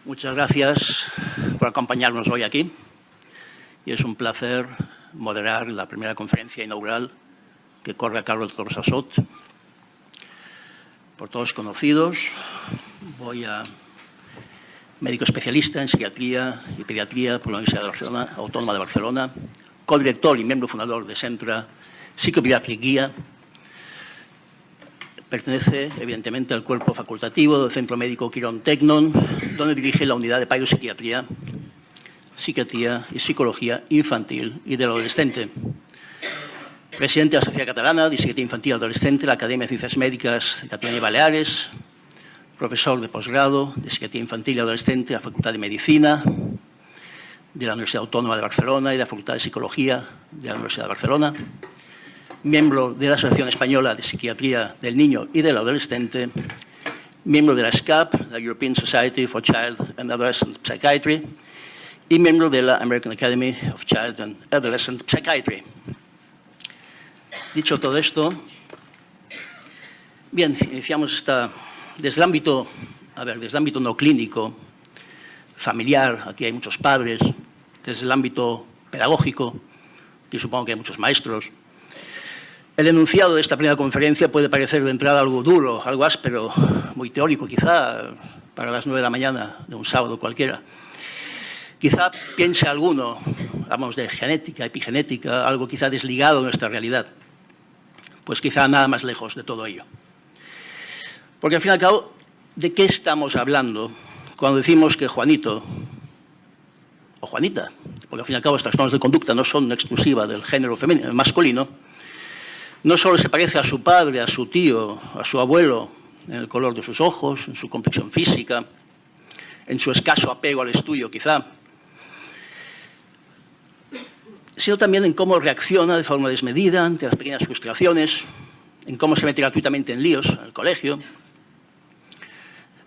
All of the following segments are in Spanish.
Muchas gracias por acompañarnos hoy aquí. Y es un placer moderar la primera conferencia inaugural que corre a cargo del Dr. Sassot. Por todos conocidos, médico especialista en psiquiatría y pediatría por la Universidad Autónoma de Barcelona, codirector y miembro fundador de Centre Psicopediàtric Guia. Pertenece, evidentemente, al cuerpo facultativo del Centro Médico Quirón Tecnon, donde dirige la unidad de psiquiatría y psicología infantil y del adolescente. Presidente de la Sociedad Catalana de Psiquiatría Infantil y Adolescente de la Academia de Ciencias Médicas de Cataluña y Baleares, profesor de posgrado de Psiquiatría Infantil y Adolescente de la Facultad de Medicina de la Universidad Autónoma de Barcelona y de la Facultad de Psicología de la Universidad de Barcelona, miembro de la Asociación Española de Psiquiatría del Niño y del Adolescente, miembro de la SCAP, la European Society for Child and Adolescent Psychiatry, y miembro de la American Academy of Child and Adolescent Psychiatry. Dicho todo esto, bien, iniciamos desde el ámbito no clínico, familiar, aquí hay muchos padres, desde el ámbito pedagógico, aquí supongo que hay muchos maestros. El enunciado de esta primera conferencia puede parecer de entrada algo duro, algo áspero, muy teórico quizá, para las 9 de la mañana de un sábado cualquiera. Quizá piense alguno, hablamos de genética, epigenética, algo quizá desligado de nuestra realidad. Pues quizá nada más lejos de todo ello. Porque al fin y al cabo, ¿de qué estamos hablando cuando decimos que Juanito o Juanita, porque al fin y al cabo los trastornos de conducta no son exclusiva del género femenino, masculino, no solo se parece a su padre, a su tío, a su abuelo, en el color de sus ojos, en su complexión física, en su escaso apego al estudio, quizá, sino también en cómo reacciona de forma desmedida ante las pequeñas frustraciones, en cómo se mete gratuitamente en líos en el colegio,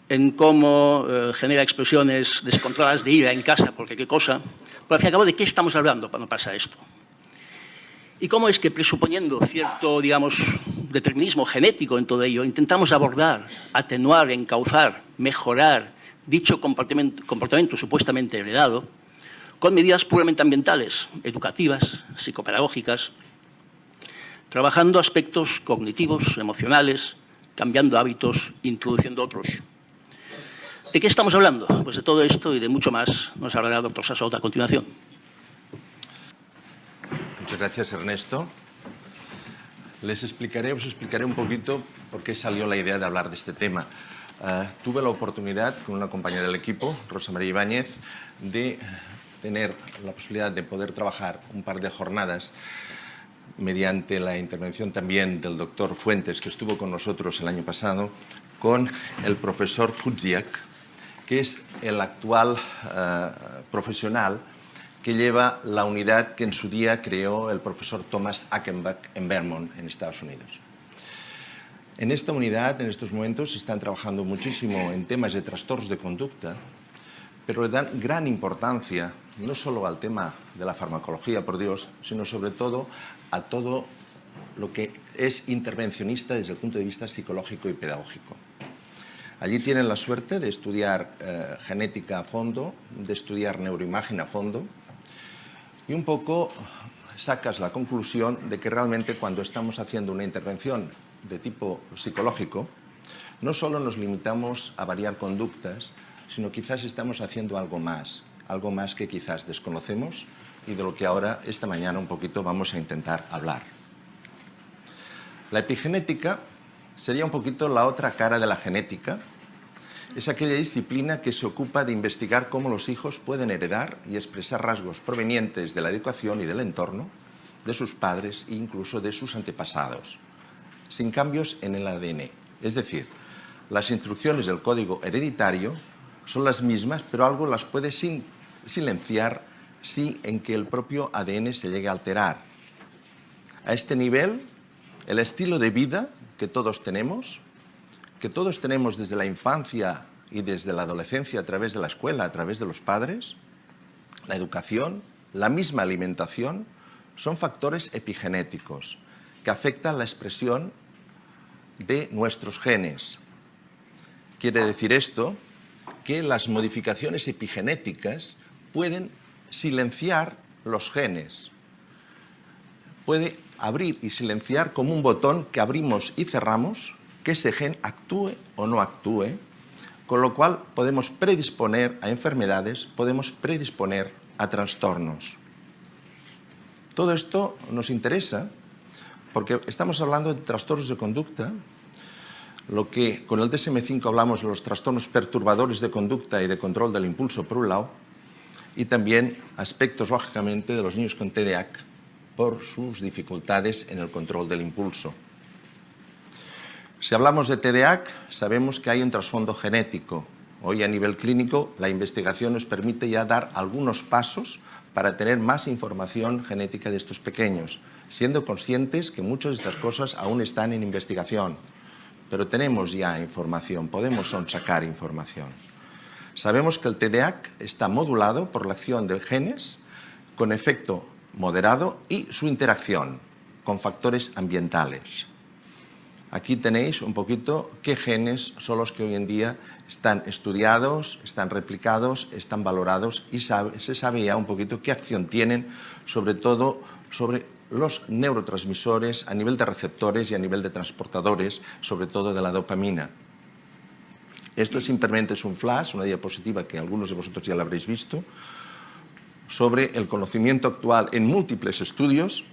en cómo genera explosiones descontroladas de ira en casa, porque qué cosa. Pero al fin y al cabo, ¿de qué estamos hablando cuando pasa esto? Y cómo es que, presuponiendo cierto, digamos, determinismo genético en todo ello, intentamos abordar, atenuar, encauzar, mejorar dicho comportamiento supuestamente heredado con medidas puramente ambientales, educativas, psicopedagógicas, trabajando aspectos cognitivos, emocionales, cambiando hábitos, introduciendo otros. ¿De qué estamos hablando? Pues de todo esto y de mucho más nos hablará el Dr. Sassot a continuación. Muchas gracias, Ernesto. Os explicaré un poquito por qué salió la idea de hablar de este tema. Tuve la oportunidad, con una compañera del equipo, Rosa María Ibáñez, de tener la posibilidad de poder trabajar un par de jornadas mediante la intervención también del doctor Fuentes, que estuvo con nosotros el año pasado, con el profesor Fudziak, que es el actual profesional que lleva la unidad que en su día creó el profesor Thomas Achenbach en Vermont, en Estados Unidos. En esta unidad, en estos momentos, se están trabajando muchísimo en temas de trastornos de conducta, pero le dan gran importancia no solo al tema de la farmacología, por Dios, sino sobre todo a todo lo que es intervencionista desde el punto de vista psicológico y pedagógico. Allí tienen la suerte de estudiar genética a fondo, de estudiar neuroimagen a fondo, y un poco sacas la conclusión de que realmente cuando estamos haciendo una intervención de tipo psicológico, no solo nos limitamos a variar conductas, sino quizás estamos haciendo algo más que quizás desconocemos y de lo que ahora, esta mañana, un poquito vamos a intentar hablar. La epigenética sería un poquito la otra cara de la genética. Es aquella disciplina que se ocupa de investigar cómo los hijos pueden heredar y expresar rasgos provenientes de la educación y del entorno, de sus padres e incluso de sus antepasados, sin cambios en el ADN. Es decir, las instrucciones del código hereditario son las mismas, pero algo las puede silenciar si en que el propio ADN se llegue a alterar. A este nivel, el estilo de vida que todos tenemos desde la infancia y desde la adolescencia a través de la escuela, a través de los padres, la educación, la misma alimentación, son factores epigenéticos que afectan la expresión de nuestros genes. Quiere decir esto que las modificaciones epigenéticas pueden silenciar los genes. Puede abrir y silenciar como un botón que abrimos y cerramos, que ese gen actúe o no actúe, con lo cual podemos predisponer a enfermedades, podemos predisponer a trastornos. Todo esto nos interesa porque estamos hablando de trastornos de conducta, lo que con el DSM-5 hablamos de los trastornos perturbadores de conducta y de control del impulso por un lado, y también aspectos, lógicamente, de los niños con TDAH por sus dificultades en el control del impulso. Si hablamos de TDAH, sabemos que hay un trasfondo genético. Hoy, a nivel clínico, la investigación nos permite ya dar algunos pasos para tener más información genética de estos pequeños, siendo conscientes que muchas de estas cosas aún están en investigación. Pero tenemos ya información, podemos sacar información. Sabemos que el TDAH está modulado por la acción de genes con efecto moderado y su interacción con factores ambientales. Aquí tenéis un poquito qué genes son los que hoy en día están estudiados, están replicados, están valorados y se sabe ya un poquito qué acción tienen, sobre todo sobre los neurotransmisores a nivel de receptores y a nivel de transportadores, sobre todo de la dopamina. Esto simplemente es un flash, una diapositiva que algunos de vosotros ya la habréis visto, sobre el conocimiento actual en múltiples estudios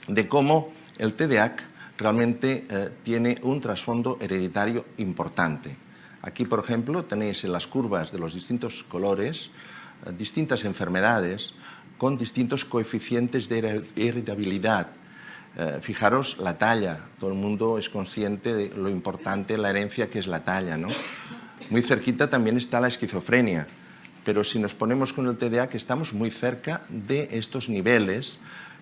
de cómo el TDAH realmente tiene un trasfondo hereditario importante. Aquí, por ejemplo, tenéis en las curvas de los distintos colores distintas enfermedades con distintos coeficientes de heredabilidad. Fijaros la talla, todo el mundo es consciente de lo importante la herencia que es la talla, ¿no? Muy cerquita también está la esquizofrenia, pero si nos ponemos con el TDAH, que estamos muy cerca de estos niveles,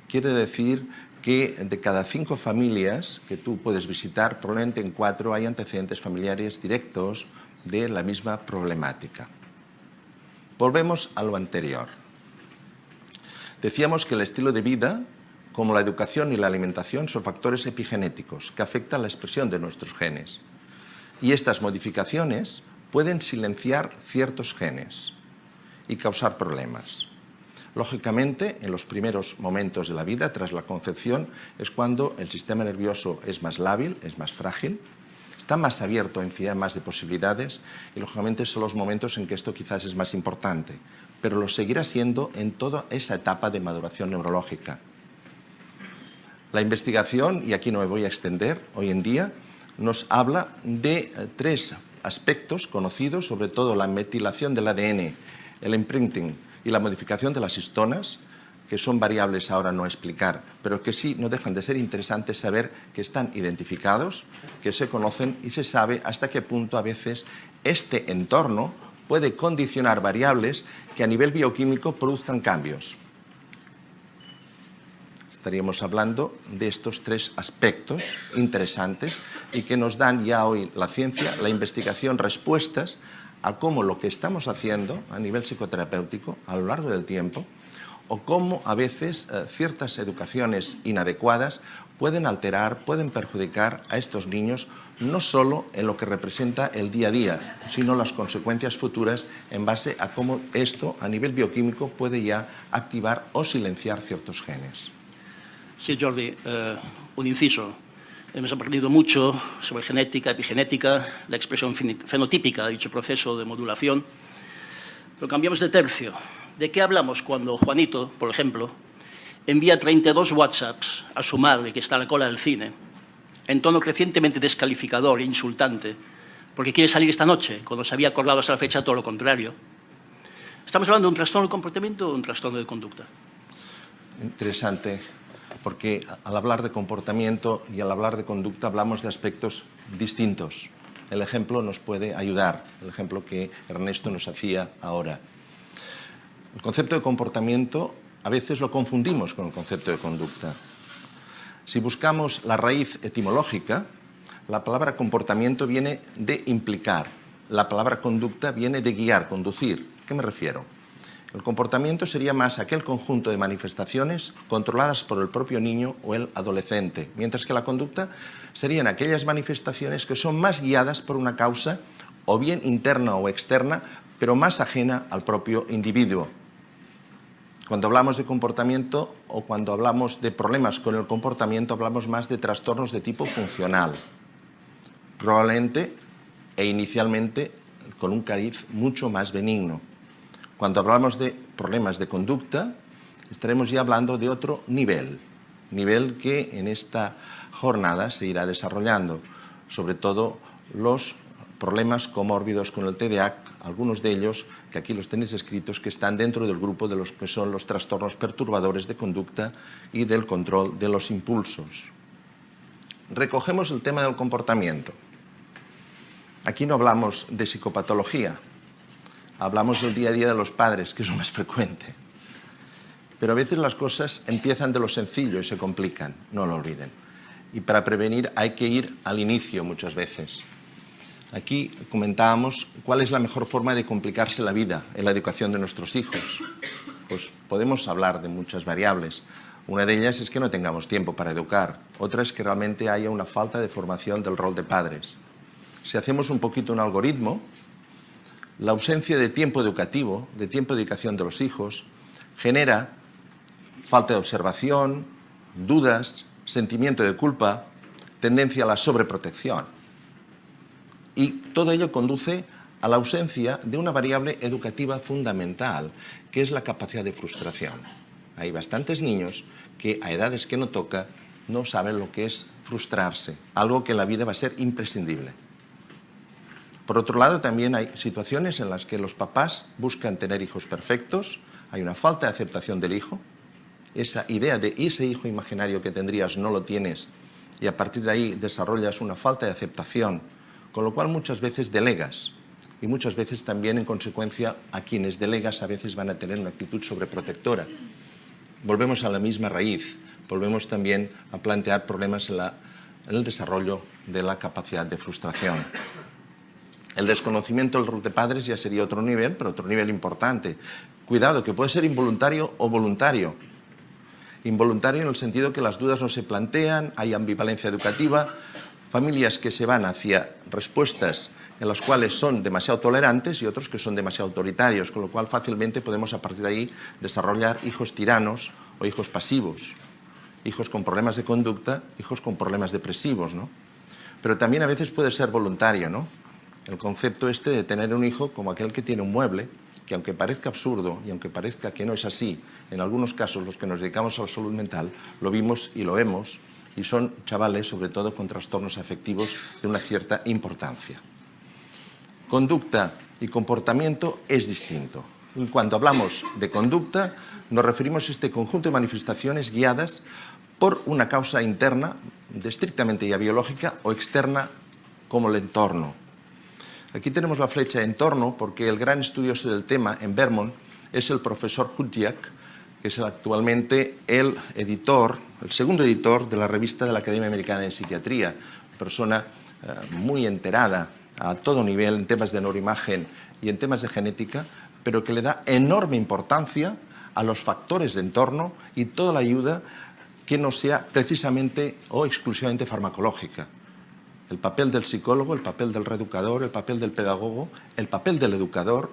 quiere decir que de cada 5 familias que tú puedes visitar, probablemente en 4 hay antecedentes familiares directos de la misma problemática. Volvemos a lo anterior. Decíamos que el estilo de vida, como la educación y la alimentación, son factores epigenéticos que afectan la expresión de nuestros genes. Y estas modificaciones pueden silenciar ciertos genes y causar problemas. Lógicamente, en los primeros momentos de la vida, tras la concepción, es cuando el sistema nervioso es más lábil, es más frágil, está más abierto a infinidad más de posibilidades y, lógicamente, son los momentos en que esto quizás es más importante, pero lo seguirá siendo en toda esa etapa de maduración neurológica. La investigación, y aquí no me voy a extender hoy en día, nos habla de 3 aspectos conocidos, sobre todo la metilación del ADN, el imprinting y la modificación de las histonas, que son variables ahora no explicar, pero que sí no dejan de ser interesantes saber que están identificados, que se conocen y se sabe hasta qué punto a veces este entorno puede condicionar variables que a nivel bioquímico produzcan cambios. Estaríamos hablando de estos 3 aspectos interesantes y que nos dan ya hoy la ciencia, la investigación, respuestas a cómo lo que estamos haciendo a nivel psicoterapéutico a lo largo del tiempo o cómo a veces ciertas educaciones inadecuadas pueden alterar, pueden perjudicar a estos niños no solo en lo que representa el día a día, sino las consecuencias futuras en base a cómo esto a nivel bioquímico puede ya activar o silenciar ciertos genes. Sí, Jordi, un inciso. Hemos aprendido mucho sobre genética, epigenética, la expresión fenotípica de dicho proceso de modulación, pero cambiamos de tercio. ¿De qué hablamos cuando Juanito, por ejemplo, envía 32 WhatsApps a su madre que está en la cola del cine, en tono crecientemente descalificador e insultante, porque quiere salir esta noche, cuando se había acordado hasta la fecha todo lo contrario? ¿Estamos hablando de un trastorno de comportamiento o de un trastorno de conducta? Interesante, porque al hablar de comportamiento y al hablar de conducta hablamos de aspectos distintos. El ejemplo nos puede ayudar, el ejemplo que Ernesto nos hacía ahora. El concepto de comportamiento a veces lo confundimos con el concepto de conducta. Si buscamos la raíz etimológica, la palabra comportamiento viene de implicar, la palabra conducta viene de guiar, conducir. ¿A qué me refiero? El comportamiento sería más aquel conjunto de manifestaciones controladas por el propio niño o el adolescente, mientras que la conducta serían aquellas manifestaciones que son más guiadas por una causa o bien interna o externa, pero más ajena al propio individuo. Cuando hablamos de comportamiento o cuando hablamos de problemas con el comportamiento, hablamos más de trastornos de tipo funcional, probablemente e inicialmente con un cariz mucho más benigno. Cuando hablamos de problemas de conducta, estaremos ya hablando de otro nivel que en esta jornada se irá desarrollando, sobre todo los problemas comórbidos con el TDAH, algunos de ellos, que aquí los tenéis escritos, que están dentro del grupo de los que son los trastornos perturbadores de conducta y del control de los impulsos. Recogemos el tema del comportamiento. Aquí no hablamos de psicopatología, hablamos del día a día de los padres, que es lo más frecuente. Pero a veces las cosas empiezan de lo sencillo y se complican, no lo olviden. Y para prevenir hay que ir al inicio muchas veces. Aquí comentábamos cuál es la mejor forma de complicarse la vida en la educación de nuestros hijos. Pues podemos hablar de muchas variables. Una de ellas es que no tengamos tiempo para educar. Otra es que realmente haya una falta de formación del rol de padres. Si hacemos un poquito un algoritmo, la ausencia de tiempo educativo, de tiempo de dedicación de los hijos, genera falta de observación, dudas, sentimiento de culpa, tendencia a la sobreprotección. Y todo ello conduce a la ausencia de una variable educativa fundamental, que es la capacidad de frustración. Hay bastantes niños que a edades que no toca no saben lo que es frustrarse, algo que en la vida va a ser imprescindible. Por otro lado, también hay situaciones en las que los papás buscan tener hijos perfectos, hay una falta de aceptación del hijo, esa idea de ese hijo imaginario que tendrías no lo tienes y a partir de ahí desarrollas una falta de aceptación, con lo cual muchas veces delegas y muchas veces también en consecuencia a quienes delegas a veces van a tener una actitud sobreprotectora. Volvemos a la misma raíz, volvemos también a plantear problemas en el desarrollo de la capacidad de frustración. El desconocimiento del rol de padres ya sería otro nivel, pero otro nivel importante. Cuidado, que puede ser involuntario o voluntario. Involuntario en el sentido que las dudas no se plantean, hay ambivalencia educativa, familias que se van hacia respuestas en las cuales son demasiado tolerantes y otros que son demasiado autoritarios, con lo cual fácilmente podemos a partir de ahí desarrollar hijos tiranos o hijos pasivos, hijos con problemas de conducta, hijos con problemas depresivos, ¿no? Pero también a veces puede ser voluntario, ¿no? El concepto este de tener un hijo como aquel que tiene un mueble, que aunque parezca absurdo y aunque parezca que no es así, en algunos casos los que nos dedicamos a la salud mental lo vimos y lo vemos, y son chavales sobre todo con trastornos afectivos de una cierta importancia. Conducta y comportamiento es distinto. Y cuando hablamos de conducta nos referimos a este conjunto de manifestaciones guiadas por una causa interna, estrictamente ya biológica, o externa como el entorno. Aquí tenemos la flecha de entorno porque el gran estudioso del tema en Vermont es el profesor Hudjak, que es actualmente el editor, el segundo editor de la revista de la Academia Americana de Psiquiatría, persona muy enterada a todo nivel en temas de neuroimagen y en temas de genética, pero que le da enorme importancia a los factores de entorno y toda la ayuda que no sea precisamente o exclusivamente farmacológica. El papel del psicólogo, el papel del reeducador, el papel del pedagogo, el papel del educador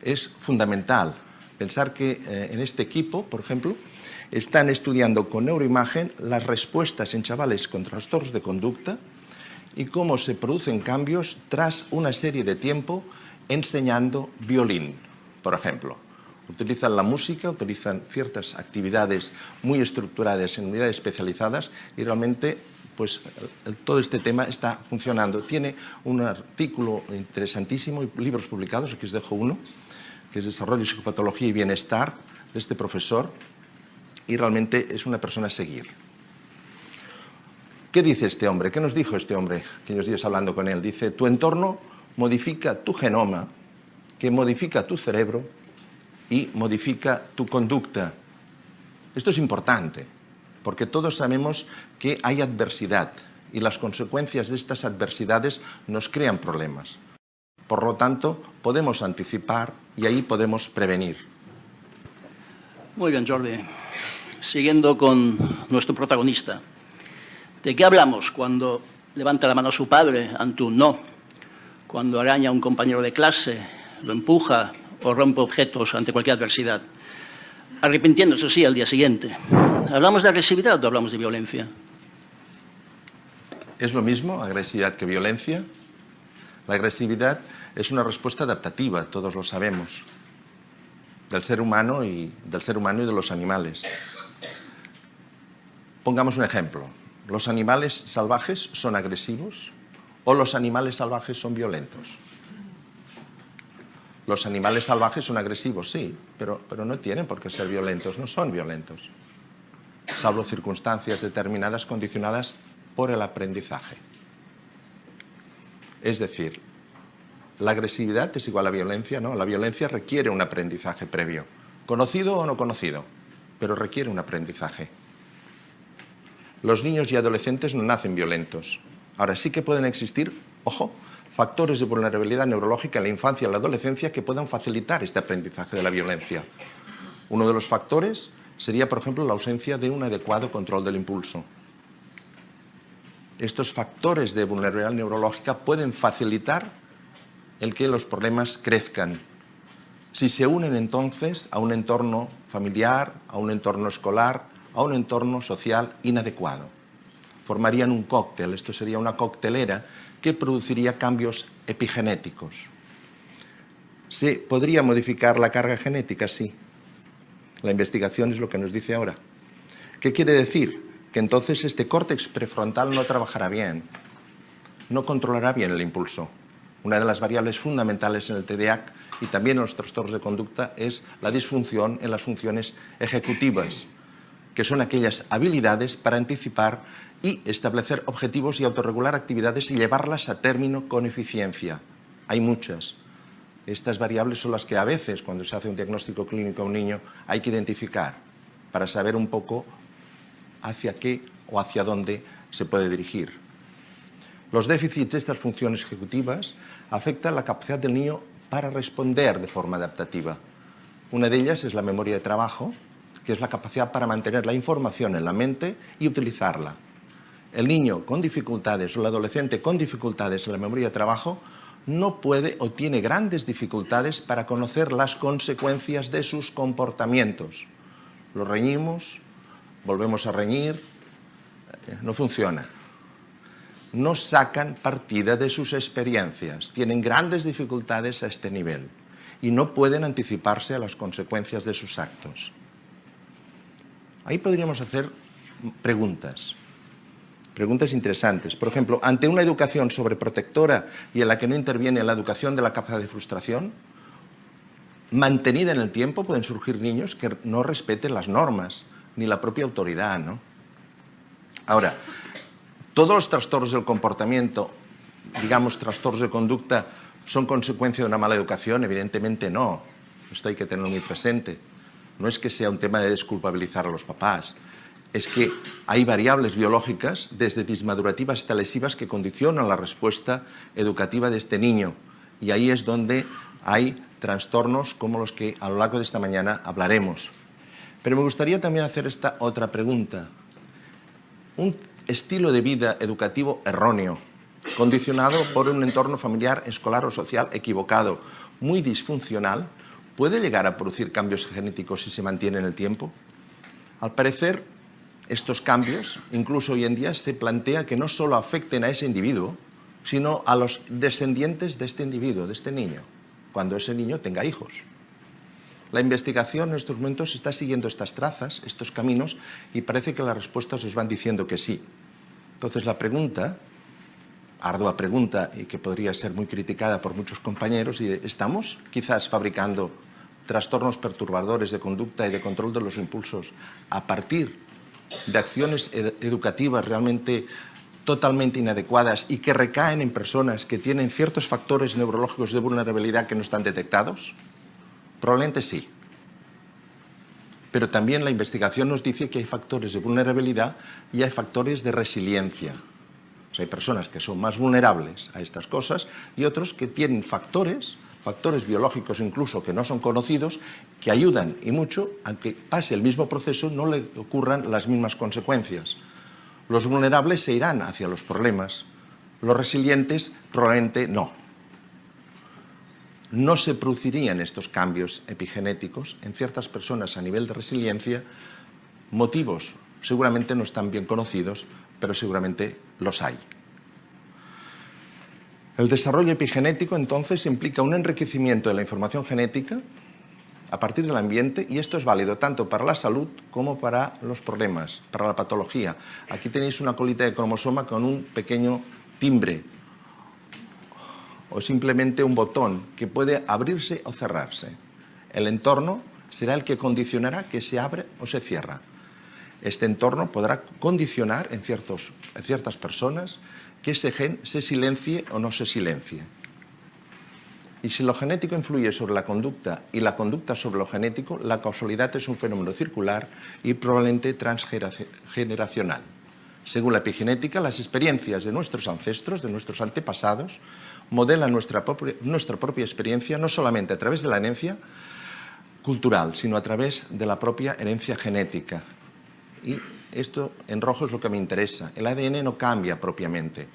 es fundamental. Pensar que en este equipo, por ejemplo, están estudiando con neuroimagen las respuestas en chavales con trastornos de conducta y cómo se producen cambios tras una serie de tiempo enseñando violín, por ejemplo. Utilizan la música, utilizan ciertas actividades muy estructuradas en unidades especializadas y realmente pues todo este tema está funcionando. Tiene un artículo interesantísimo y libros publicados, aquí os dejo uno, que es Desarrollo, Psicopatología y Bienestar, de este profesor, y realmente es una persona a seguir. ¿Qué dice este hombre? ¿Qué nos dijo este hombre aquellos días hablando con él? Dice, tu entorno modifica tu genoma, que modifica tu cerebro y modifica tu conducta. Esto es importante, porque todos sabemos que hay adversidad y las consecuencias de estas adversidades nos crean problemas. Por lo tanto, podemos anticipar y ahí podemos prevenir. Muy bien, Jordi. Siguiendo con nuestro protagonista. ¿De qué hablamos cuando levanta la mano a su padre ante un no? cuando araña a un compañero de clase, lo empuja o rompe objetos ante cualquier adversidad, arrepintiéndose, sí, al día siguiente. ¿Hablamos de agresividad o hablamos de violencia? ¿Es lo mismo agresividad que violencia? La agresividad es una respuesta adaptativa, todos lo sabemos, del ser humano y de los animales. Pongamos un ejemplo. ¿Los animales salvajes son agresivos o los animales salvajes son violentos? Los animales salvajes son agresivos, sí, pero no tienen por qué ser violentos, no son violentos, salvo circunstancias determinadas condicionadas por el aprendizaje. Es decir, la agresividad es igual a violencia, ¿no? La violencia requiere un aprendizaje previo, conocido o no conocido, pero requiere un aprendizaje. Los niños y adolescentes no nacen violentos. Ahora sí que pueden existir, ojo, factores de vulnerabilidad neurológica en la infancia y en la adolescencia que puedan facilitar este aprendizaje de la violencia. Uno de los factores sería, por ejemplo, la ausencia de un adecuado control del impulso. Estos factores de vulnerabilidad neurológica pueden facilitar el que los problemas crezcan. Si se unen entonces a un entorno familiar, a un entorno escolar, a un entorno social inadecuado. Formarían un cóctel, esto sería una coctelera que produciría cambios epigenéticos. ¿Se podría modificar la carga genética? Sí. La investigación es lo que nos dice ahora. ¿Qué quiere decir? Que entonces este córtex prefrontal no trabajará bien, no controlará bien el impulso. Una de las variables fundamentales en el TDAH y también en los trastornos de conducta es la disfunción en las funciones ejecutivas, que son aquellas habilidades para anticipar y establecer objetivos y autorregular actividades y llevarlas a término con eficiencia. Hay muchas. Estas variables son las que a veces, cuando se hace un diagnóstico clínico a un niño, hay que identificar para saber un poco hacia qué o hacia dónde se puede dirigir. Los déficits de estas funciones ejecutivas afectan la capacidad del niño para responder de forma adaptativa. Una de ellas es la memoria de trabajo, que es la capacidad para mantener la información en la mente y utilizarla. El niño con dificultades o el adolescente con dificultades en la memoria de trabajo no puede o tiene grandes dificultades para conocer las consecuencias de sus comportamientos. Lo reñimos, volvemos a reñir, no funciona. No sacan partida de sus experiencias, tienen grandes dificultades a este nivel y no pueden anticiparse a las consecuencias de sus actos. Ahí podríamos hacer preguntas interesantes. Por ejemplo, ante una educación sobreprotectora y en la que no interviene la educación de la capacidad de frustración, mantenida en el tiempo, pueden surgir niños que no respeten las normas ni la propia autoridad, ¿no? Ahora, ¿todos los trastornos del comportamiento, digamos trastornos de conducta, son consecuencia de una mala educación? Evidentemente no. Esto hay que tenerlo muy presente. No es que sea un tema de desculpabilizar a los papás. Es que hay variables biológicas, desde dismadurativas hasta lesivas, que condicionan la respuesta educativa de este niño. Y ahí es donde hay trastornos como los que a lo largo de esta mañana hablaremos. Pero me gustaría también hacer esta otra pregunta. Un estilo de vida educativo erróneo, condicionado por un entorno familiar, escolar o social equivocado, muy disfuncional, ¿puede llegar a producir cambios genéticos si se mantiene en el tiempo? Al parecer, estos cambios, incluso hoy en día, se plantea que no solo afecten a ese individuo, sino a los descendientes de este individuo, de este niño, cuando ese niño tenga hijos. La investigación en estos momentos está siguiendo estas trazas, estos caminos, y parece que las respuestas nos van diciendo que sí. Entonces la pregunta, ardua pregunta, y que podría ser muy criticada por muchos compañeros, y ¿estamos quizás fabricando trastornos perturbadores de conducta y de control de los impulsos a partir de acciones educativas realmente totalmente inadecuadas y que recaen en personas que tienen ciertos factores neurológicos de vulnerabilidad que no están detectados? Probablemente sí. Pero también la investigación nos dice que hay factores de vulnerabilidad y hay factores de resiliencia. O sea, hay personas que son más vulnerables a estas cosas y otros que tienen factores biológicos incluso que no son conocidos, que ayudan y mucho, aunque pase el mismo proceso, no le ocurran las mismas consecuencias. Los vulnerables se irán hacia los problemas, los resilientes probablemente no. no se producirían estos cambios epigenéticos en ciertas personas a nivel de resiliencia. Motivos seguramente no están bien conocidos, pero seguramente los hay. El desarrollo epigenético, entonces, implica un enriquecimiento de la información genética a partir del ambiente, y esto es válido tanto para la salud como para los problemas, para la patología. Aquí tenéis una colita de cromosoma con un pequeño timbre o simplemente un botón que puede abrirse o cerrarse. El entorno será el que condicionará que se abre o se cierra. Este entorno podrá condicionar en ciertas personas que ese gen se silencie o no se silencie. Y si lo genético influye sobre la conducta y la conducta sobre lo genético, la causalidad es un fenómeno circular y probablemente transgeneracional. Según la epigenética, las experiencias de nuestros ancestros, de nuestros antepasados, modelan nuestra propia experiencia no solamente a través de la herencia cultural, sino a través de la propia herencia genética. Y esto en rojo es lo que me interesa. El ADN no cambia propiamente,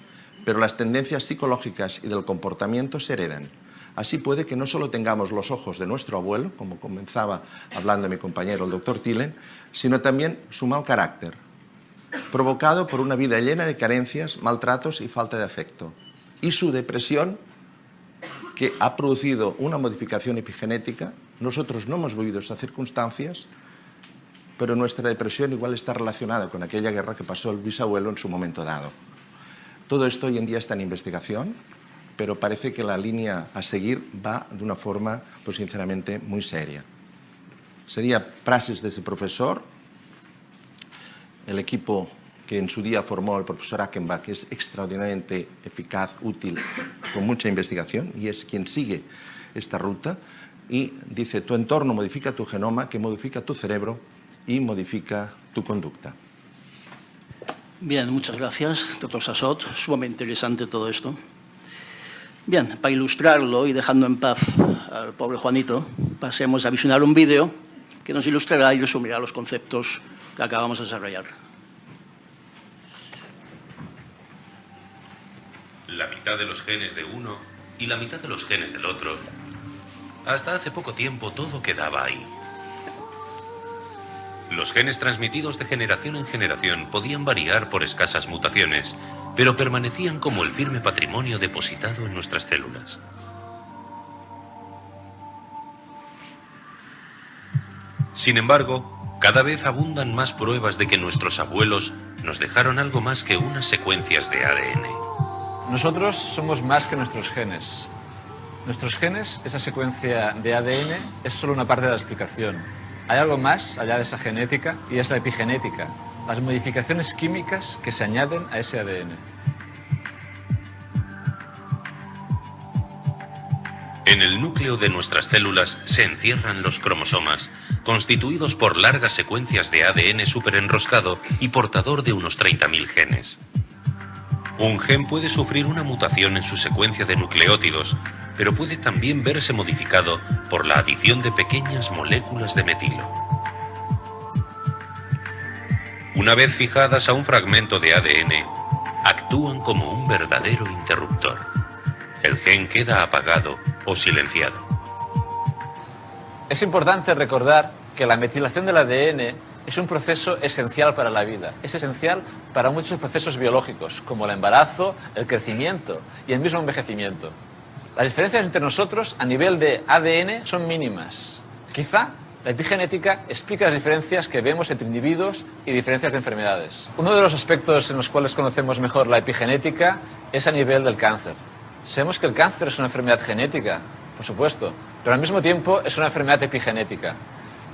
pero las tendencias psicológicas y del comportamiento se heredan. Así puede que no solo tengamos los ojos de nuestro abuelo, como comenzaba hablando mi compañero el doctor Thielen, sino también su mal carácter, provocado por una vida llena de carencias, maltratos y falta de afecto. Y su depresión, que ha producido una modificación epigenética. Nosotros no hemos vivido esas circunstancias, pero nuestra depresión igual está relacionada con aquella guerra que pasó el bisabuelo en su momento dado. Todo esto hoy en día está en investigación, pero parece que la línea a seguir va de una forma, pues sinceramente, muy seria. Sería praxis de ese profesor, el equipo que en su día formó el profesor Achenbach, que es extraordinariamente eficaz, útil, con mucha investigación, y es quien sigue esta ruta, y dice: tu entorno modifica tu genoma, que modifica tu cerebro y modifica tu conducta. Bien, muchas gracias, doctor Sassot. Sumamente interesante todo esto. Bien, para ilustrarlo y dejando en paz al pobre Juanito, pasemos a visionar un vídeo que nos ilustrará y resumirá los conceptos que acabamos de desarrollar. La mitad de los genes de uno y la mitad de los genes del otro. Hasta hace poco tiempo todo quedaba ahí. Los genes transmitidos de generación en generación podían variar por escasas mutaciones, pero permanecían como el firme patrimonio depositado en nuestras células. Sin embargo, cada vez abundan más pruebas de que nuestros abuelos nos dejaron algo más que unas secuencias de ADN. Nosotros somos más que nuestros genes. Nuestros genes, esa secuencia de ADN, es solo una parte de la explicación. Hay algo más allá de esa genética y es la epigenética, las modificaciones químicas que se añaden a ese ADN. En el núcleo de nuestras células se encierran los cromosomas, constituidos por largas secuencias de ADN superenroscado y portador de unos 30.000 genes. Un gen puede sufrir una mutación en su secuencia de nucleótidos, pero puede también verse modificado por la adición de pequeñas moléculas de metilo. Una vez fijadas a un fragmento de ADN, actúan como un verdadero interruptor. El gen queda apagado o silenciado. Es importante recordar que la metilación del ADN es un proceso esencial para la vida. Es esencial para muchos procesos biológicos, como el embarazo, el crecimiento y el mismo envejecimiento. Las diferencias entre nosotros a nivel de ADN son mínimas. Quizá la epigenética explica las diferencias que vemos entre individuos y diferencias de enfermedades. Uno de los aspectos en los cuales conocemos mejor la epigenética es a nivel del cáncer. Sabemos que el cáncer es una enfermedad genética, por supuesto, pero al mismo tiempo es una enfermedad epigenética.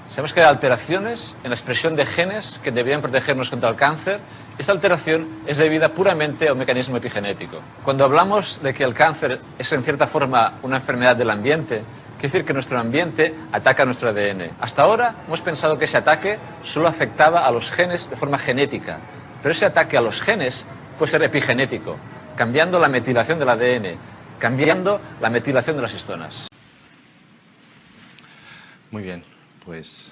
Sabemos que hay alteraciones en la expresión de genes que deberían protegernos contra el cáncer. Esta alteración es debida puramente a un mecanismo epigenético. Cuando hablamos de que el cáncer es en cierta forma una enfermedad del ambiente, quiere decir que nuestro ambiente ataca nuestro ADN. Hasta ahora hemos pensado que ese ataque solo afectaba a los genes de forma genética, pero ese ataque a los genes puede ser epigenético, cambiando la metilación del ADN, cambiando la metilación de las histonas. Muy bien, pues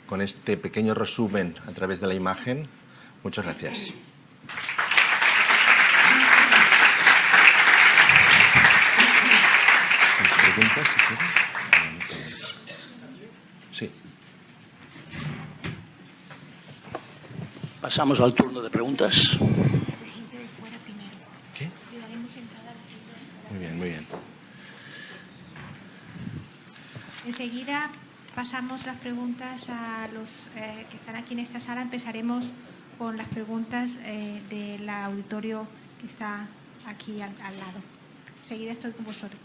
con este pequeño resumen a través de la imagen, muchas gracias. preguntas, si quieres. Sí. Pasamos al turno de preguntas. ¿Qué? Muy bien, muy bien. Enseguida pasamos las preguntas a los que están aquí en esta sala. Empezaremos con las preguntas del auditorio que está aquí al lado. Enseguida estoy con vosotros.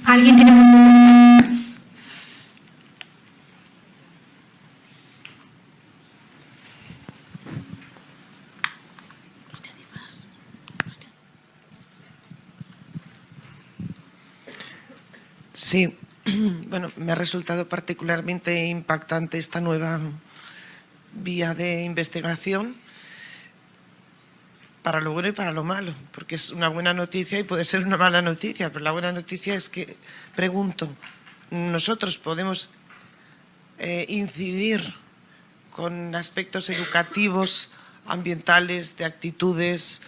¿Alguien tiene preguntas? Sí, bueno, me ha resultado particularmente impactante esta nueva vía de investigación, para lo bueno y para lo malo, porque es una buena noticia y puede ser una mala noticia, pero la buena noticia es que, pregunto, ¿nosotros podemos incidir con aspectos educativos, ambientales, de actitudes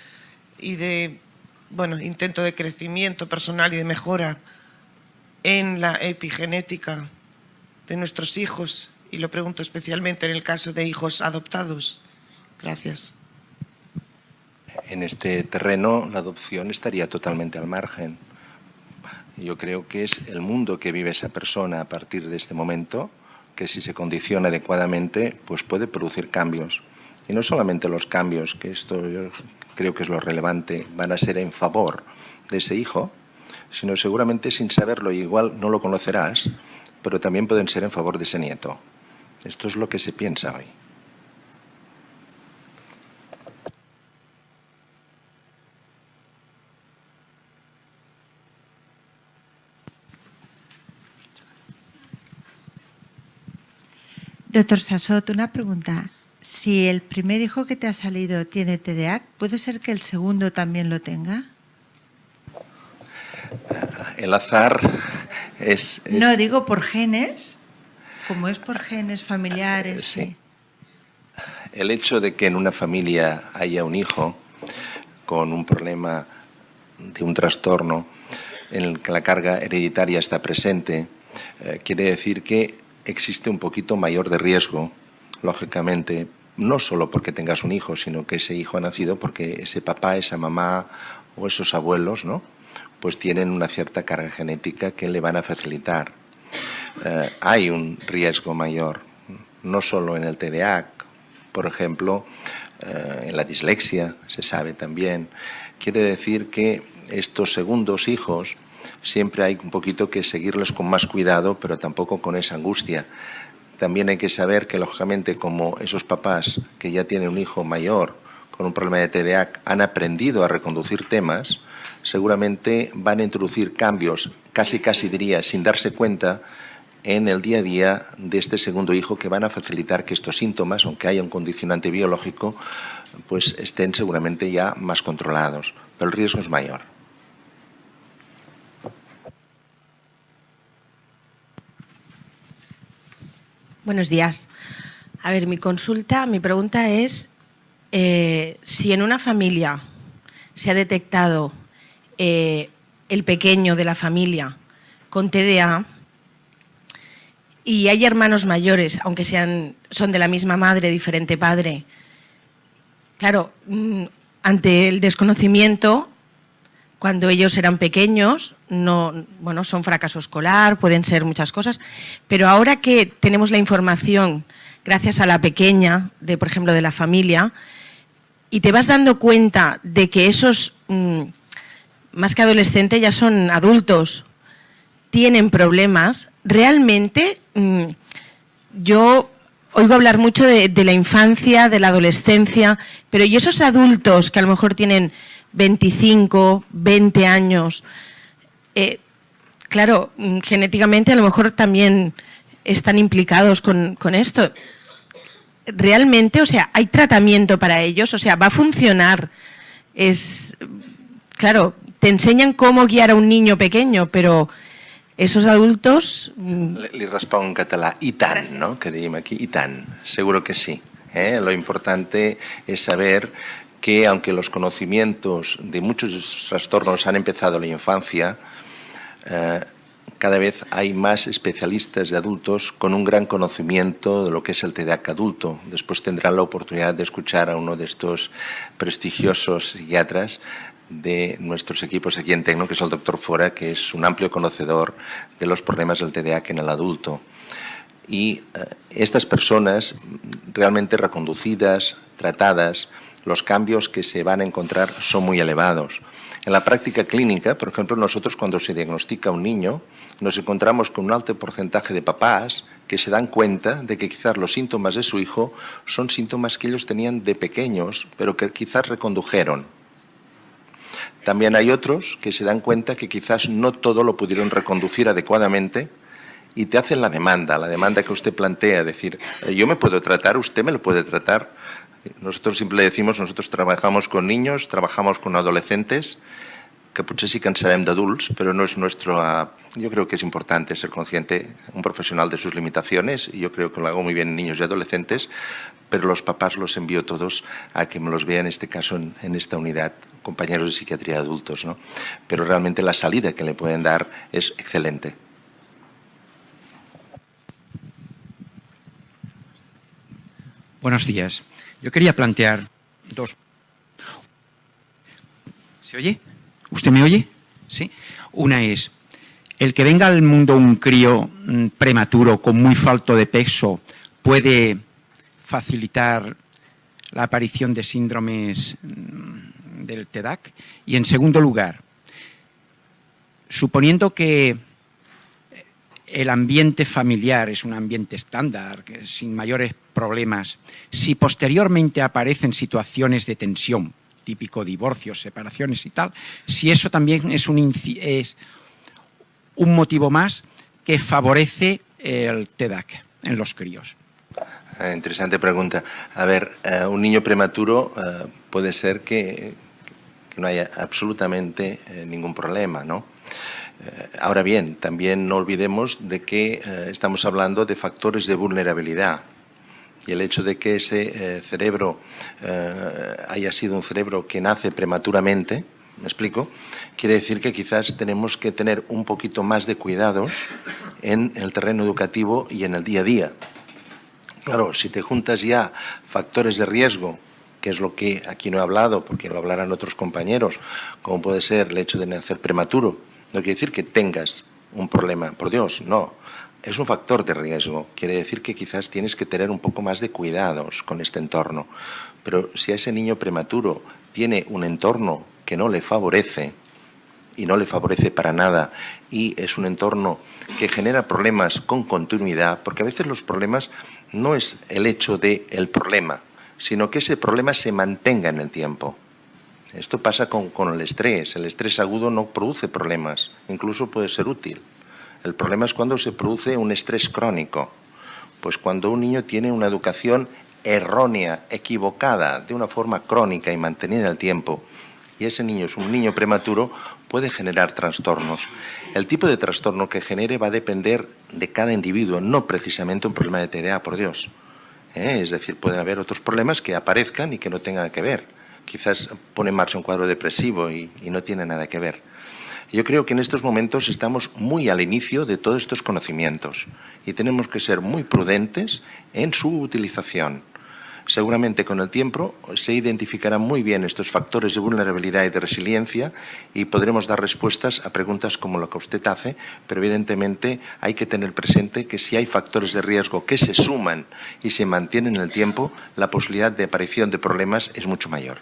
y de, bueno, intento de crecimiento personal y de mejora en la epigenética de nuestros hijos? Y lo pregunto especialmente en el caso de hijos adoptados. Gracias. En este terreno la adopción estaría totalmente al margen. Yo creo que es el mundo que vive esa persona a partir de este momento, que si se condiciona adecuadamente, pues puede producir cambios. Y no solamente los cambios, que esto yo creo que es lo relevante, van a ser en favor de ese hijo, sino seguramente sin saberlo, igual no lo conocerás, pero también pueden ser en favor de ese nieto. Esto es lo que se piensa hoy. Doctor Sassot, una pregunta. Si el primer hijo que te ha salido tiene TDAH, ¿puede ser que el segundo también lo tenga? El azar es... No, digo por genes, como es por genes familiares. Sí. El hecho de que en una familia haya un hijo con un problema de un trastorno en el que la carga hereditaria está presente, quiere decir que existe un poquito mayor de riesgo, lógicamente, no solo porque tengas un hijo, sino que ese hijo ha nacido porque ese papá, esa mamá o esos abuelos, ¿no?, pues tienen una cierta carga genética que le van a facilitar. Hay un riesgo mayor, no solo en el TDAH, por ejemplo, en la dislexia, se sabe también. Quiere decir que estos segundos hijos siempre hay un poquito que seguirlos con más cuidado, pero tampoco con esa angustia. También hay que saber que, lógicamente, como esos papás que ya tienen un hijo mayor con un problema de TDAH han aprendido a reconducir temas, seguramente van a introducir cambios, casi diría, sin darse cuenta, en el día a día de este segundo hijo, que van a facilitar que estos síntomas, aunque haya un condicionante biológico, pues estén seguramente ya más controlados. Pero el riesgo es mayor. Buenos días. A ver, mi pregunta es si en una familia se ha detectado el pequeño de la familia con TDA y hay hermanos mayores, aunque son de la misma madre, diferente padre. Claro, ante el desconocimiento, cuando ellos eran pequeños, son fracaso escolar, pueden ser muchas cosas, pero ahora que tenemos la información gracias a la pequeña, por ejemplo, de la familia, y te vas dando cuenta de que esos, más que adolescentes, ya son adultos, tienen problemas, realmente yo oigo hablar mucho de la infancia, de la adolescencia, pero ¿y esos adultos que a lo mejor tienen 25, 20 años, claro, genéticamente a lo mejor también están implicados con esto? realmente, o sea, ¿hay tratamiento para ellos? O sea, ¿va a funcionar? Claro, te enseñan cómo guiar a un niño pequeño, pero esos adultos... Li responc en català, i tant, no?, que diem aquí, i tant, seguro que sí. Lo importante es saber que aunque los conocimientos de muchos de estos trastornos han empezado en la infancia, cada vez hay más especialistas de adultos con un gran conocimiento de lo que es el TDAH adulto. Después tendrán la oportunidad de escuchar a uno de estos prestigiosos psiquiatras de nuestros equipos aquí en Tecno, que es el doctor Fora, que es un amplio conocedor de los problemas del TDAH en el adulto. Y estas personas realmente reconducidas, tratadas, los cambios que se van a encontrar son muy elevados. En la práctica clínica, por ejemplo, nosotros cuando se diagnostica un niño, nos encontramos con un alto porcentaje de papás que se dan cuenta de que quizás los síntomas de su hijo son síntomas que ellos tenían de pequeños, pero que quizás recondujeron. También hay otros que se dan cuenta que quizás no todo lo pudieron reconducir adecuadamente y te hacen la demanda que usted plantea, decir, yo me puedo tratar, usted me lo puede tratar. Nosotros siempre le decimos, nosotros trabajamos con niños, trabajamos con adolescentes, que potser sí que en sabem d'adults, pero no es nuestro... Yo creo que es importante ser consciente, un profesional, de sus limitaciones, y yo creo que lo hago muy bien en niños y adolescentes, pero los papás los envío todos a que me los vean, en este caso, en esta unidad, compañeros de psiquiatría de adultos, ¿no? Pero realmente la salida que le pueden dar es excelente. Buenos días. Yo quería plantear dos... ¿Se oye? ¿Usted me oye? Sí. Una es, el que venga al mundo un crío prematuro con muy falto de peso puede facilitar la aparición de síndromes del TDAH. Y en segundo lugar, suponiendo que el ambiente familiar es un ambiente estándar, sin mayores problemas, si posteriormente aparecen situaciones de tensión, típico divorcios, separaciones y tal, si eso también es un motivo más que favorece el TDAH en los críos. Interesante pregunta. A ver, un niño prematuro puede ser que no haya absolutamente ningún problema, ¿no? Ahora bien, también no olvidemos de que estamos hablando de factores de vulnerabilidad. Y el hecho de que ese cerebro haya sido un cerebro que nace prematuramente, ¿me explico?, quiere decir que quizás tenemos que tener un poquito más de cuidados en el terreno educativo y en el día a día. Claro, si te juntas ya factores de riesgo, que es lo que aquí no he hablado, porque lo hablarán otros compañeros, como puede ser el hecho de nacer prematuro, no quiere decir que tengas un problema, por Dios, no. Es un factor de riesgo, quiere decir que quizás tienes que tener un poco más de cuidados con este entorno. Pero si a ese niño prematuro tiene un entorno que no le favorece, y no le favorece para nada, y es un entorno que genera problemas con continuidad, porque a veces los problemas no es el hecho del problema, sino que ese problema se mantenga en el tiempo. Esto pasa con el estrés agudo no produce problemas, incluso puede ser útil. El problema es cuando se produce un estrés crónico, pues cuando un niño tiene una educación errónea, equivocada, de una forma crónica y mantenida en el tiempo, y ese niño es un niño prematuro, puede generar trastornos. El tipo de trastorno que genere va a depender de cada individuo, no precisamente un problema de TDA, por Dios. Es decir, pueden haber otros problemas que aparezcan y que no tengan que ver. Quizás pone en marcha un cuadro depresivo y no tiene nada que ver. Yo creo que en estos momentos estamos muy al inicio de todos estos conocimientos y tenemos que ser muy prudentes en su utilización. Seguramente con el tiempo se identificarán muy bien estos factores de vulnerabilidad y de resiliencia y podremos dar respuestas a preguntas como lo que usted hace, pero evidentemente hay que tener presente que si hay factores de riesgo que se suman y se mantienen en el tiempo, la posibilidad de aparición de problemas es mucho mayor.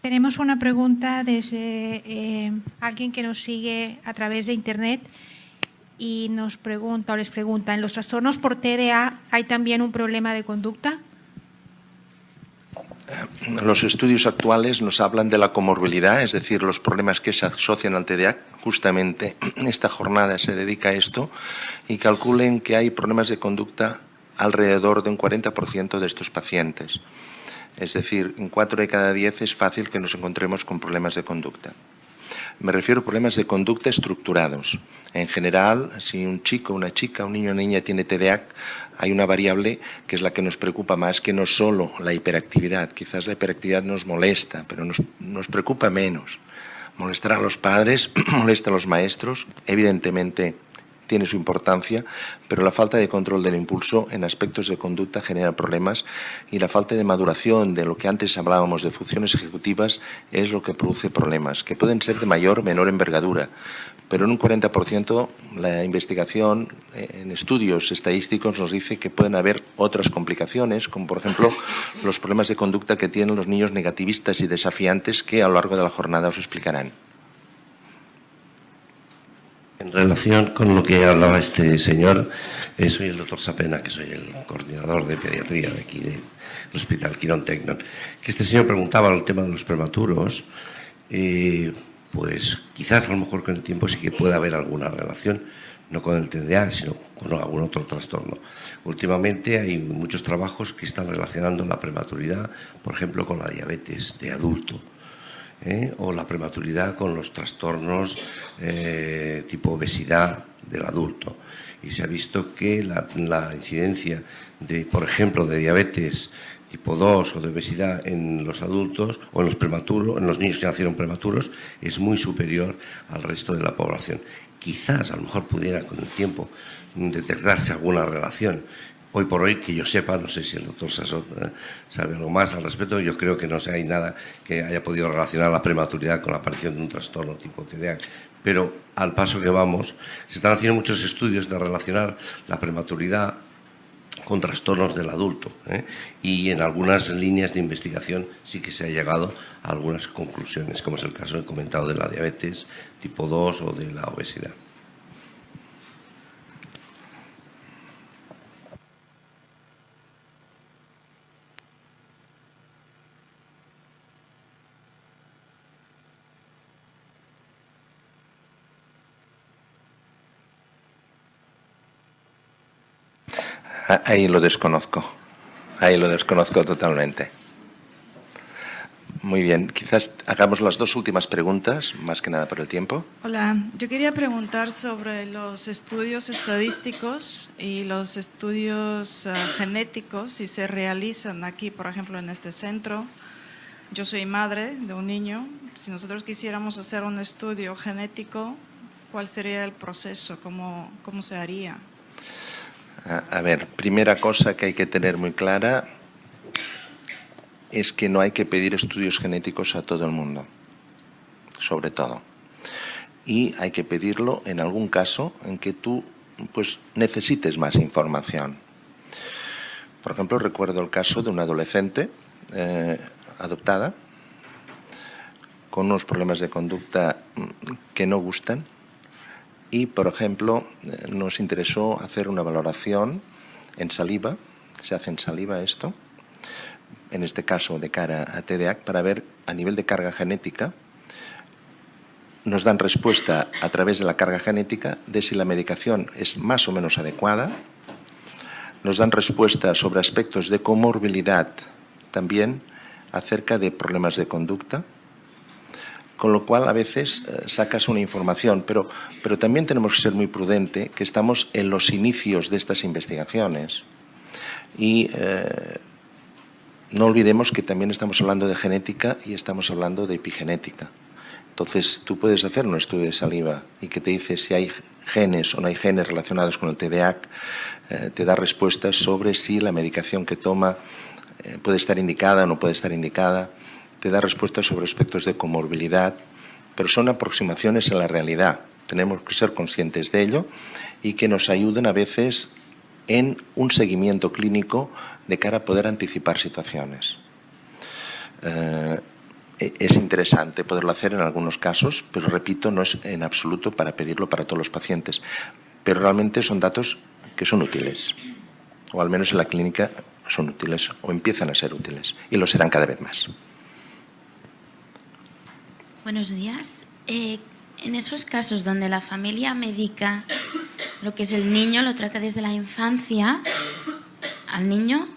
Tenemos una pregunta desde alguien que nos sigue a través de Internet y nos pregunta o les pregunta, ¿en los trastornos por TDA hay también un problema de conducta? los estudios actuales nos hablan de la comorbilidad, es decir, los problemas que se asocian al TDAH. Justamente esta jornada se dedica a esto y calculen que hay problemas de conducta alrededor de un 40% de estos pacientes. Es decir, en 4 de cada 10 es fácil que nos encontremos con problemas de conducta. Me refiero a problemas de conducta estructurados. En general, si un chico, una chica, un niño o niña tiene TDAH, hay una variable que es la que nos preocupa más, que no solo la hiperactividad. Quizás la hiperactividad nos molesta, pero nos preocupa menos. Molestar a los padres, molesta a los maestros, evidentemente tiene su importancia, pero la falta de control del impulso en aspectos de conducta genera problemas y la falta de maduración de lo que antes hablábamos de funciones ejecutivas es lo que produce problemas, que pueden ser de mayor o menor envergadura, pero en un 40% la investigación en estudios estadísticos nos dice que pueden haber otras complicaciones, como por ejemplo los problemas de conducta que tienen los niños negativistas y desafiantes que a lo largo de la jornada os explicarán. En relación con lo que hablaba este señor, soy el doctor Sapena, que soy el coordinador de pediatría de aquí del Hospital Quirón Tecnon. Que este señor preguntaba el tema de los prematuros, pues quizás a lo mejor con el tiempo sí que puede haber alguna relación, no con el TDAH, sino con algún otro trastorno. Últimamente hay muchos trabajos que están relacionando la prematuridad, por ejemplo, con la diabetes de adulto. O la prematuridad con los trastornos tipo obesidad del adulto. Y se ha visto que la incidencia, por ejemplo, de diabetes tipo 2 o de obesidad en los adultos o en los prematuros, en los niños que nacieron prematuros, es muy superior al resto de la población. Quizás, a lo mejor, pudiera con el tiempo detectarse alguna relación. Hoy por hoy, que yo sepa, no sé si el doctor Sassot sabe algo más al respecto, yo creo que no hay nada que haya podido relacionar la prematuridad con la aparición de un trastorno tipo TDAH. Pero al paso que vamos, se están haciendo muchos estudios de relacionar la prematuridad con trastornos del adulto. Y en algunas líneas de investigación sí que se ha llegado a algunas conclusiones, como es el caso que he comentado de la diabetes tipo 2 o de la obesidad. Ahí lo desconozco totalmente. Muy bien, quizás hagamos las 2 últimas preguntas, más que nada por el tiempo. Hola, yo quería preguntar sobre los estudios estadísticos y los estudios genéticos, si se realizan aquí, por ejemplo, en este centro. Yo soy madre de un niño, si nosotros quisiéramos hacer un estudio genético, ¿cuál sería el proceso? ¿Cómo se haría? A ver, primera cosa que hay que tener muy clara es que no hay que pedir estudios genéticos a todo el mundo, sobre todo. Y hay que pedirlo en algún caso en que tú pues, necesites más información. Por ejemplo, recuerdo el caso de una adolescente adoptada con unos problemas de conducta que no gustan. Y, por ejemplo, nos interesó hacer una valoración en saliva, se hace en saliva esto, en este caso de cara a TDAH, para ver a nivel de carga genética, nos dan respuesta a través de la carga genética de si la medicación es más o menos adecuada, nos dan respuesta sobre aspectos de comorbilidad también acerca de problemas de conducta, con lo cual a veces sacas una información, pero también tenemos que ser muy prudentes, que estamos en los inicios de estas investigaciones y no olvidemos que también estamos hablando de genética y estamos hablando de epigenética. Entonces, tú puedes hacer un estudio de saliva y que te dice si hay genes o no hay genes relacionados con el TDAH, te da respuestas sobre si la medicación que toma puede estar indicada o no puede estar indicada, te da respuestas sobre aspectos de comorbilidad, pero son aproximaciones a la realidad. Tenemos que ser conscientes de ello y que nos ayuden a veces en un seguimiento clínico de cara a poder anticipar situaciones. Es interesante poderlo hacer en algunos casos, pero repito, no es en absoluto para pedirlo para todos los pacientes, pero realmente son datos que son útiles, o al menos en la clínica son útiles o empiezan a ser útiles y lo serán cada vez más. Buenos días. En esos casos donde la familia medica lo que es el niño, lo trata desde la infancia al niño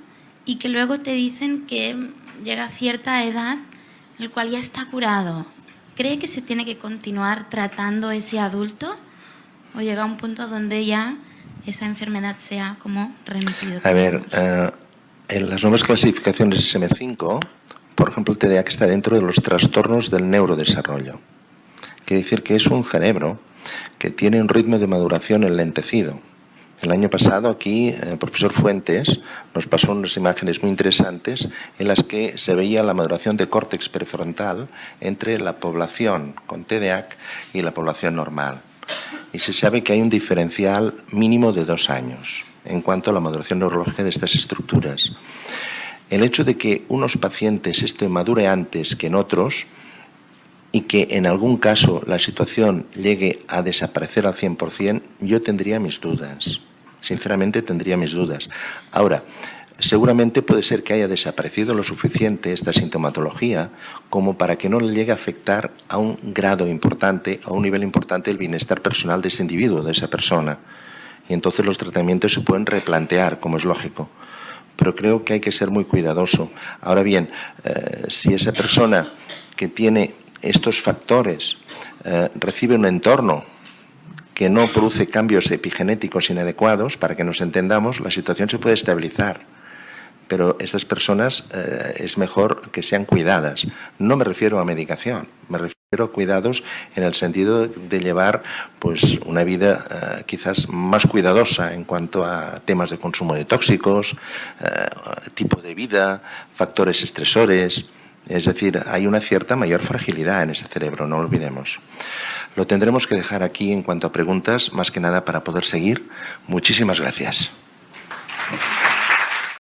y que luego te dicen que llega a cierta edad en la cual ya está curado, ¿cree que se tiene que continuar tratando ese adulto o llega a un punto donde ya esa enfermedad sea como remitido? A ver, en las nuevas clasificaciones SM5, por ejemplo, el TDAH está dentro de los trastornos del neurodesarrollo. Quiere decir que es un cerebro que tiene un ritmo de maduración enlentecido. El año pasado aquí el profesor Fuentes nos pasó unas imágenes muy interesantes en las que se veía la maduración de córtex prefrontal entre la población con TDAH y la población normal. Y se sabe que hay un diferencial mínimo de 2 años en cuanto a la maduración neurológica de estas estructuras. El hecho de que unos pacientes esto madure antes que en otros y que en algún caso la situación llegue a desaparecer al 100%, yo tendría mis dudas. Sinceramente tendría mis dudas. Ahora, seguramente puede ser que haya desaparecido lo suficiente esta sintomatología como para que no le llegue a afectar a un grado importante, a un nivel importante el bienestar personal de ese individuo, de esa persona. Y entonces los tratamientos se pueden replantear, como es lógico. Pero creo que hay que ser muy cuidadoso. Ahora bien, si esa persona que tiene estos factores recibe un entorno que no produce cambios epigenéticos inadecuados, para que nos entendamos, la situación se puede estabilizar. Pero estas personas es mejor que sean cuidadas. No me refiero a medicación, me refiero a cuidados en el sentido de llevar pues, una vida quizás más cuidadosa en cuanto a temas de consumo de tóxicos, tipo de vida, factores estresores. Es decir, hay una cierta mayor fragilidad en ese cerebro, no lo olvidemos. Lo tendremos que dejar aquí en cuanto a preguntas, más que nada para poder seguir. Muchísimas gracias.